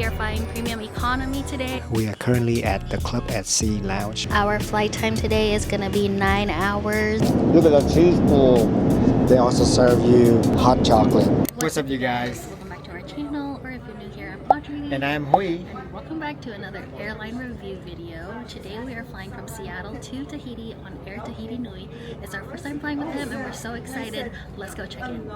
We are flying premium economy today. We are currently at the Club at Sea Lounge. Our flight time today is gonna be 9 hours. Look at the cheese pool. They also serve you hot chocolate. What's up, you guys? Welcome back to our channel, or if you're new here, I'm Audrey. And I'm Hui. And welcome back to another airline review video. Today we are flying from Seattle to Tahiti on Air Tahiti Nui. It's our first time flying with him and we're so excited. Let's go check in.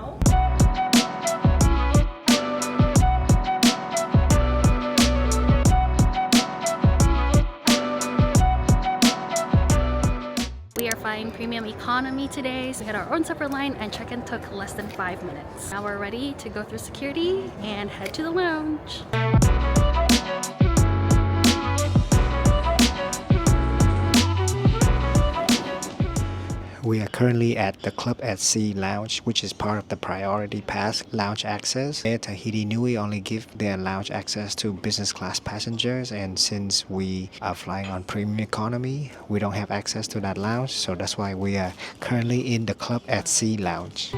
We are flying premium economy today, so we had our own separate line and check-in took less than 5 minutes. Now we're ready to go through security and head to the lounge. We are currently at the Club at Sea Lounge, which is part of the Priority Pass lounge access. Air Tahiti Nui only give their lounge access to business class passengers, and since we are flying on premium economy, we don't have access to that lounge, so that's why we are currently in the Club at Sea Lounge.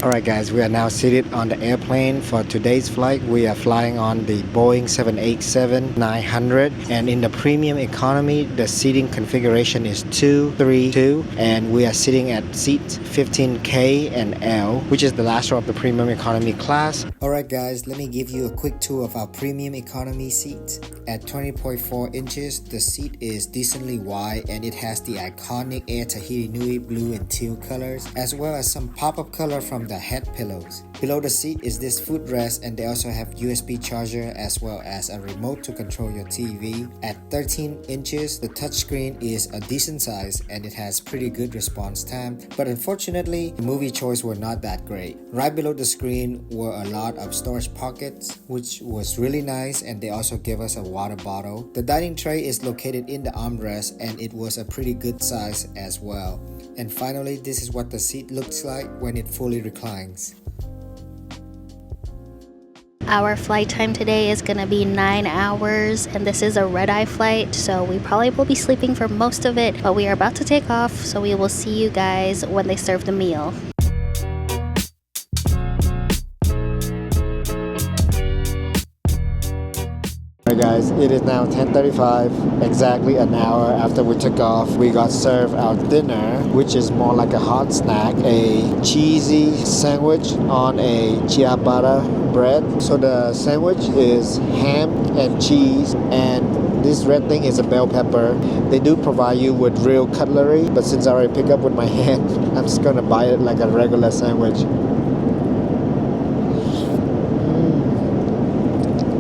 Alright guys, we are now seated on the airplane for today's flight. We are flying on the Boeing 787-900, and in the premium economy the seating configuration is 232, and we are sitting at seats 15K and L, which is the last row of the premium economy class. Alright guys, let me give you a quick tour of our premium economy seat. At 20.4 inches, the seat is decently wide and it has the iconic Air Tahiti Nui blue and teal colors, as well as some pop-up color from the head pillows. Below the seat is this footrest, and they also have USB charger as well as a remote to control your TV. At 13 inches, the touchscreen is a decent size and it has pretty good response time, but unfortunately the movie choice were not that great. Right below the screen were a lot of storage pockets, which was really nice, and they also gave us a water bottle. The dining tray is located in the armrest and it was a pretty good size as well. And finally, this is what the seat looks like when it fully reclines. Our flight time today is gonna be 9 hours, and this is a red-eye flight, so we probably will be sleeping for most of it, but we are about to take off, so we will see you guys when they serve the meal. Alright guys, it is now 10:35, exactly an hour after we took off. We got served our dinner, which is more like a hot snack, a cheesy sandwich on a ciabatta bread. So the sandwich is ham and cheese, and this red thing is a bell pepper. They do provide you with real cutlery, but since I already picked up with my hand, I'm just gonna buy it like a regular sandwich.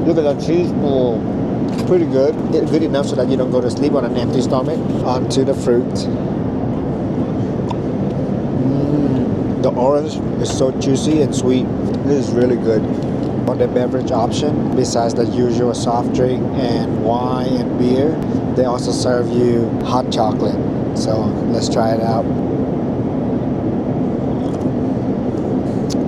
Look at that cheese pool. Pretty good. Good enough so that you don't go to sleep on an empty stomach. Onto the fruit. The orange is so juicy and sweet. This is really good. On the beverage option, besides the usual soft drink and wine and beer, they also serve you hot chocolate. So let's try it out.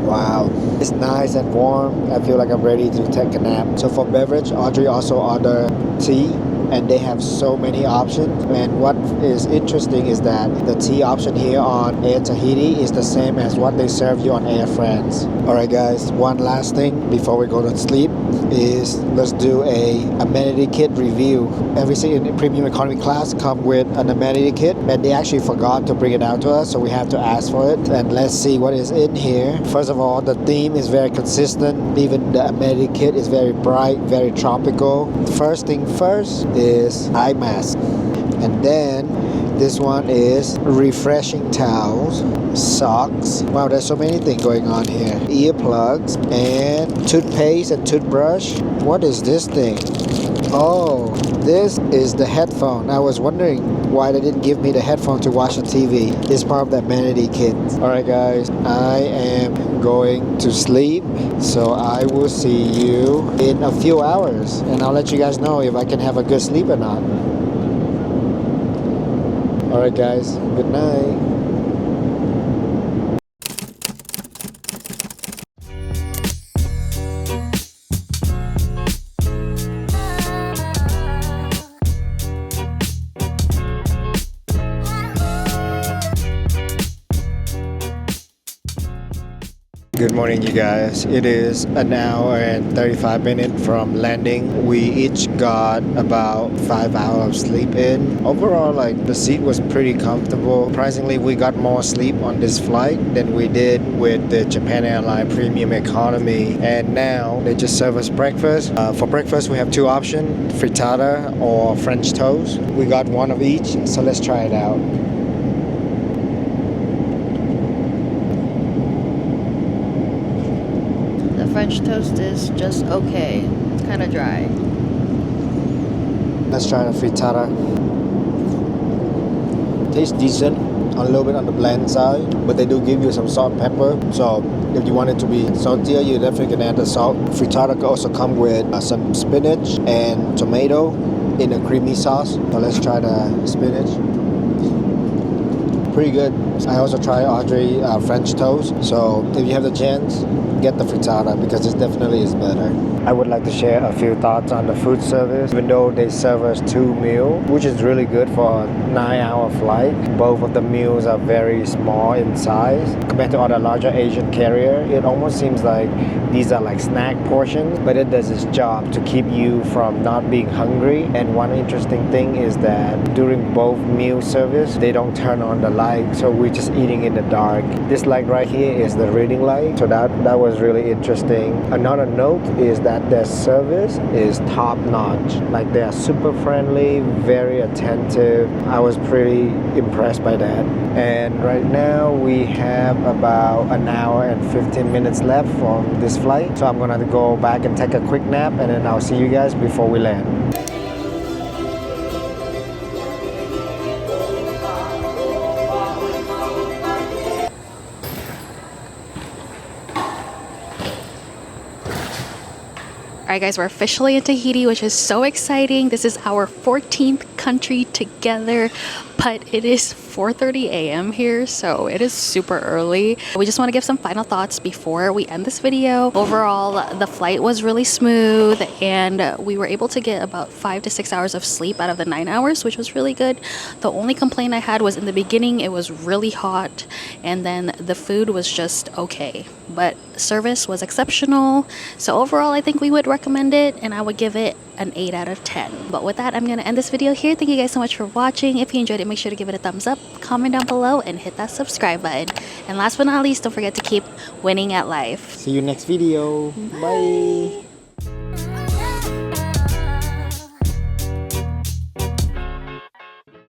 Wow, it's nice and warm. I feel like I'm ready to take a nap. So for beverage, Audrey also ordered tea, and they have so many options. And what is interesting is that the tea option here on Air Tahiti is the same as what they serve you on Air France. Alright guys, one last thing before we go to sleep is let's do a amenity kit review. Every seat in the premium economy class come with an amenity kit, and they actually forgot to bring it out to us, so we have to ask for it. And let's see what is in here. First of all, the theme is very consistent. Even the amenity kit is very bright, very tropical. First thing first is eye mask, and then this one is refreshing towels, socks. Wow, there's so many things going on here. Earplugs and toothpaste and toothbrush. What is this thing? Oh, this is the headphone. I was wondering why they didn't give me the headphone to watch the TV. It's part of that vanity kit. Alright guys, I am going to sleep. So I will see you in a few hours. And I'll let you guys know if I can have a good sleep or not. Alright guys, good night. Good morning, you guys. It is an hour and 35 minutes from landing. We each got about 5 hours of sleep in. Overall, like the seat was pretty comfortable. Surprisingly, we got more sleep on this flight than we did with the Japan Airline Premium Economy. And now they just serve us breakfast. For breakfast, we have two options: frittata or French toast. We got one of each, so let's try it out. French toast is just okay. It's kind of dry. Let's try the frittata. Tastes decent, a little bit on the bland side, but they do give you some salt and pepper. So if you want it to be saltier, you definitely can add the salt. Frittata can also come with some spinach and tomato in a creamy sauce. So let's try the spinach. Pretty good. I also try Audrey French toast. So if you have the chance, get the frittata because it definitely is better. I would like to share a few thoughts on the food service. Even though they serve us 2 meals, which is really good for a 9-hour flight, both of the meals are very small in size. Compared to other larger Asian carrier, it almost seems like these are like snack portions, but it does its job to keep you from not being hungry. And one interesting thing is that during both meal service, they don't turn on the light, so we're just eating in the dark. This light right here is the reading light, so that was really interesting. Another note is that their service is top notch. Like they are super friendly, very attentive. I was pretty impressed by that. And right now we have about an hour and 15 minutes left from this flight, so I'm gonna go back and take a quick nap, and then I'll see you guys before we land. Alright guys, we're officially in Tahiti, which is so exciting. This is our 14th country together, but it is 4:30 a.m. here, so it is super early. We just want to give some final thoughts before we end this video. Overall, the flight was really smooth and we were able to get about 5 to 6 hours of sleep out of the 9 hours, which was really good. The only complaint I had was in the beginning, it was really hot, and then the food was just okay, but service was exceptional. So overall, I think we would recommend it, and I would give it an 8 out of 10. But with that, I'm gonna end this video here. Thank you guys so much for watching. If you enjoyed it, make sure to give it a thumbs up, comment down below, and hit that subscribe button. And last but not least, don't forget to keep winning at life. See you next video. Bye.